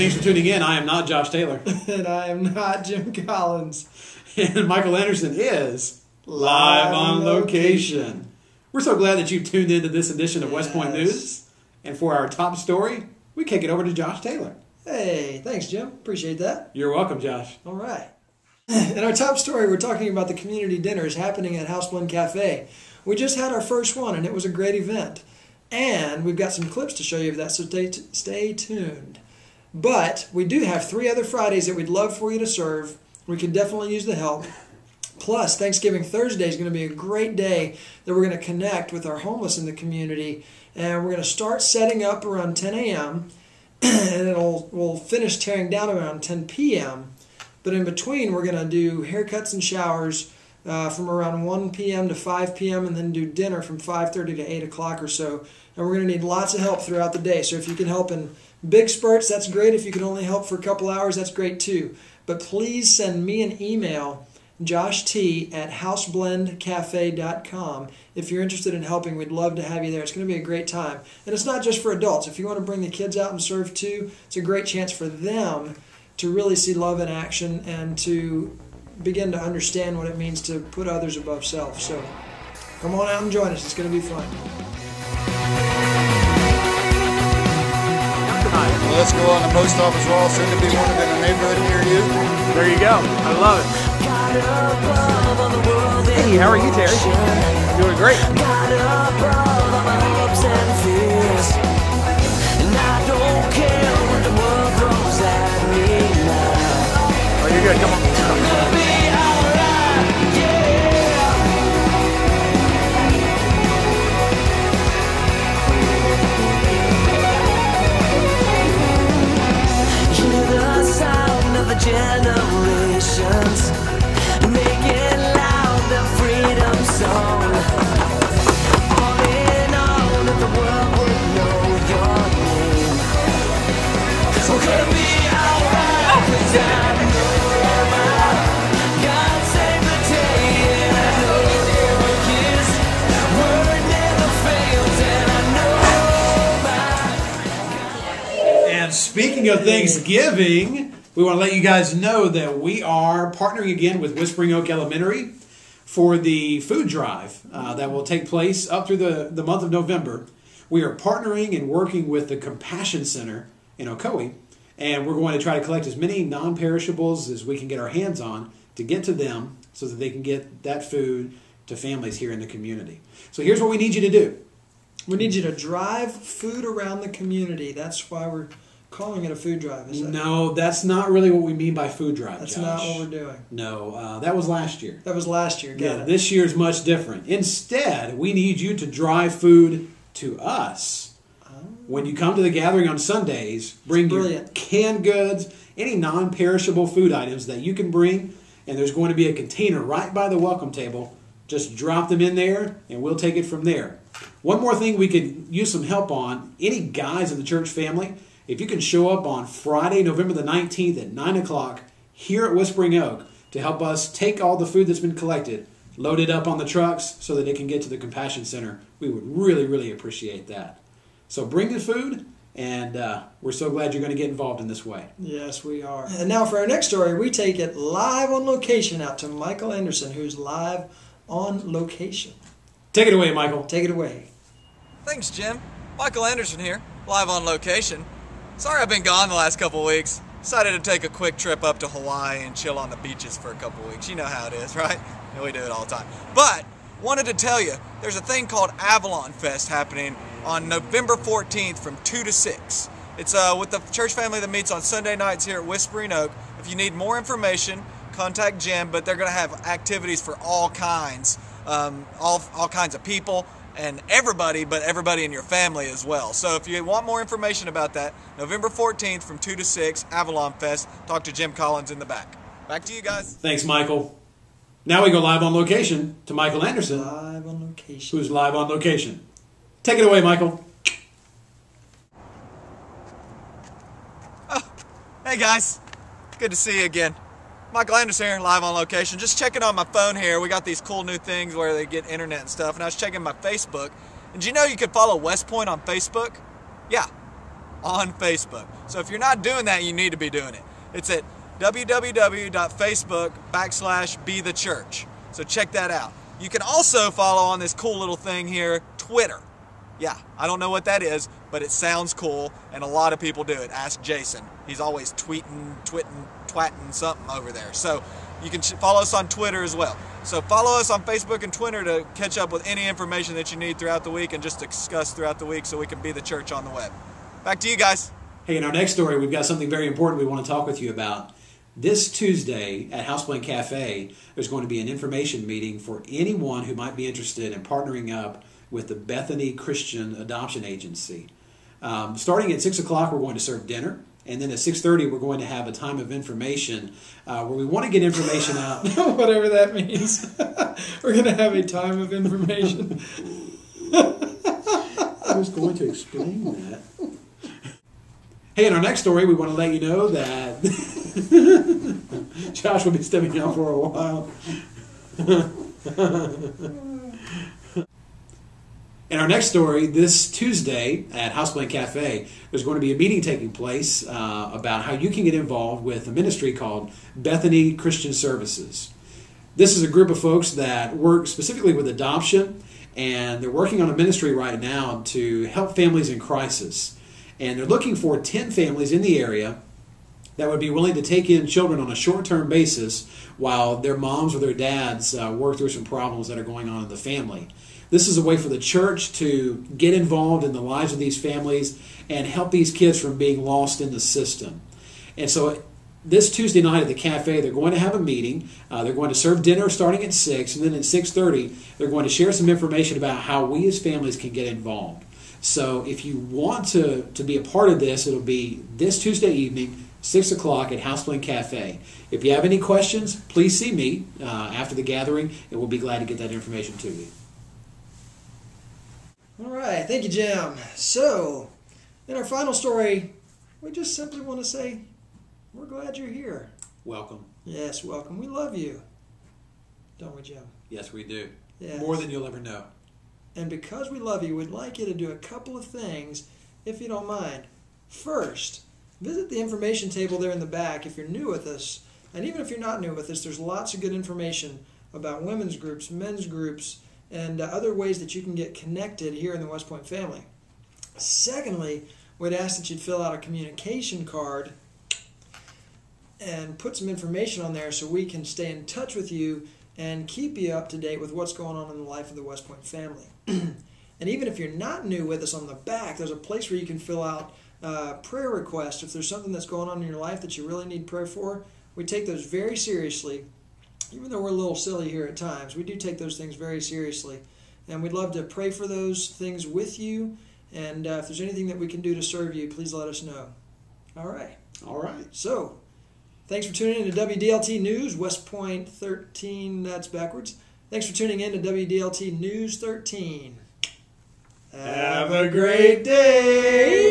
thanks for tuning in. I am not Josh Taylor. And I am not Jim Collins. And Michael Anderson is live on location. We're so glad that you tuned into this edition of Westpoint News. And for our top story, we kick it over to Josh Taylor. Hey, thanks, Jim. Appreciate that. You're welcome, Josh. All right. In our top story, we're talking about the community dinners happening at House Blend Cafe. We just had our first one, and it was a great event. And we've got some clips to show you of that, so stay tuned. But we do have 3 other Fridays that we'd love for you to serve. We could definitely use the help. Plus, Thanksgiving Thursday is going to be a great day that we're going to connect with our homeless in the community. And we're going to start setting up around 10 a.m. and we'll finish tearing down around 10 p.m. But in between, we're going to do haircuts and showers from around 1 p.m. to 5 p.m. and then do dinner from 5:30 to 8 o'clock or so. And we're going to need lots of help throughout the day. So if you can help in big spurts, that's great. If you can only help for a couple hours, that's great too. But please send me an email, josht@houseblendcafe.com. If you're interested in helping, we'd love to have you there. It's going to be a great time. And it's not just for adults. If you want to bring the kids out and serve too, it's a great chance for them to really see love in action and to begin to understand what it means to put others above self. So come on out and join us. It's going to be fun. Well, let's go on the post office wall, soon to be wanted in a neighborhood near you. There you go. I love it. Hey, how are you, Terry? Doing great. Oh, you're good. Come on. Generations making loud the freedom song. All in all, that the world would know your name. So could be alright, 'cause I know God save the day, and I know His word never fails, and I know my. And speaking of Thanksgiving, we want to let you guys know that we are partnering again with Whispering Oak Elementary for the food drive that will take place up through the month of November. We are partnering and working with the Compassion Center in Ocoee, and we're going to try to collect as many non-perishables as we can get our hands on to get to them so that they can get that food to families here in the community. So here's what we need you to do. We need you to drive food around the community. That's why we're calling it a food drive, is that? No, that's not really what we mean by food drive, That's Josh. not what we're doing. No, that was last year. That was last year. Got it. This year's much different. Instead, we need you to drive food to us. When you come to the gathering on Sundays, bring your canned goods, any non-perishable food items that you can bring, and there's going to be a container right by the welcome table. Just drop them in there, and we'll take it from there. One more thing we could use some help on, any guys in the church family, if you can show up on Friday, November the 19th at 9 o'clock here at Whispering Oak to help us take all the food that's been collected, load it up on the trucks so that it can get to the Compassion Center, we would really, really appreciate that. So bring the food, and we're so glad you're going to get involved in this way. Yes, we are. And now for our next story, we take it live on location out to Michael Anderson, who's live on location. Take it away, Michael. Take it away. Thanks, Jim. Michael Anderson here, live on location. Sorry I've been gone the last couple weeks. Decided to take a quick trip up to Hawaii and chill on the beaches for a couple weeks. You know how it is, right? We do it all the time. But wanted to tell you, there's a thing called Avalon Fest happening on November 14th from 2 to 6. It's with the church family that meets on Sunday nights here at Whispering Oak. If you need more information, contact Jim, but they're going to have activities for all kinds, all kinds of people, and everybody, but everybody in your family as well. So if you want more information about that, November 14th from 2 to 6, Avalon Fest, talk to Jim Collins in the back. Back to you guys. Thanks, Michael. Now we go live on location to Michael Anderson. Live on location. Who's live on location. Take it away, Michael. Oh, hey guys. Good to see you again. Michael Anderson here, live on location. Just checking on my phone here. We got these cool new things where they get internet and stuff, and I was checking my Facebook. And did you know you could follow Westpoint on Facebook? Yeah. on Facebook. So if you're not doing that, you need to be doing it. It's at www.facebook.com/bethechurch. So check that out. You can also follow on this cool little thing here, Twitter. Yeah, I don't know what that is, but it sounds cool, and a lot of people do it. Ask Jason. He's always twatting something over there. So you can follow us on Twitter as well. So follow us on Facebook and Twitter to catch up with any information that you need throughout the week and just discuss throughout the week so we can be the church on the web. Back to you guys. Hey, in our next story, we've got something very important we want to talk with you about. This Tuesday at Houseplant Cafe, there's going to be an information meeting for anyone who might be interested in partnering up with the Bethany Christian Adoption Agency. Starting at 6 o'clock, we're going to serve dinner. And then at 6:30, we're going to have a time of information where we want to get information out. Whatever that means. We're going to have a time of information. I was going to explain that. Hey, in our next story, we want to let you know that Josh will be stepping out for a while. In our next story, this Tuesday at Houseplant Cafe, there's going to be a meeting taking place about how you can get involved with a ministry called Bethany Christian Services. This is a group of folks that work specifically with adoption, and they're working on a ministry right now to help families in crisis. And they're looking for 10 families in the area that would be willing to take in children on a short-term basis while their moms or their dads work through some problems that are going on in the family. This is a way for the church to get involved in the lives of these families and help these kids from being lost in the system. And so this Tuesday night at the cafe, they're going to have a meeting. They're going to serve dinner starting at 6, and then at 6:30, they're going to share some information about how we as families can get involved. So if you want to be a part of this, it'll be this Tuesday evening, 6 o'clock at Houseplant Cafe. If you have any questions, please see me after the gathering, and we'll be glad to get that information to you. All right, thank you, Jim. So, in our final story, we just simply want to say, we're glad you're here. Welcome. Yes, welcome. We love you. Don't we, Jim? Yes, we do. Yes. More than you'll ever know. And because we love you, we'd like you to do a couple of things, if you don't mind. First, visit the information table there in the back if you're new with us. And even if you're not new with us, there's lots of good information about women's groups, men's groups, and other ways that you can get connected here in the Westpoint family. Secondly, we'd ask that you'd fill out a communication card and put some information on there so we can stay in touch with you and keep you up to date with what's going on in the life of the Westpoint family. And even if you're not new with us, on the back, there's a place where you can fill out prayer requests. If there's something that's going on in your life that you really need prayer for, we take those very seriously. Even though we're a little silly here at times, we do take those things very seriously. And we'd love to pray for those things with you. And if there's anything that we can do to serve you, please let us know. All right. All right. So, thanks for tuning in to WDLT News, Westpoint 13, that's backwards. Thanks for tuning in to WDLT News 13. Have a great day.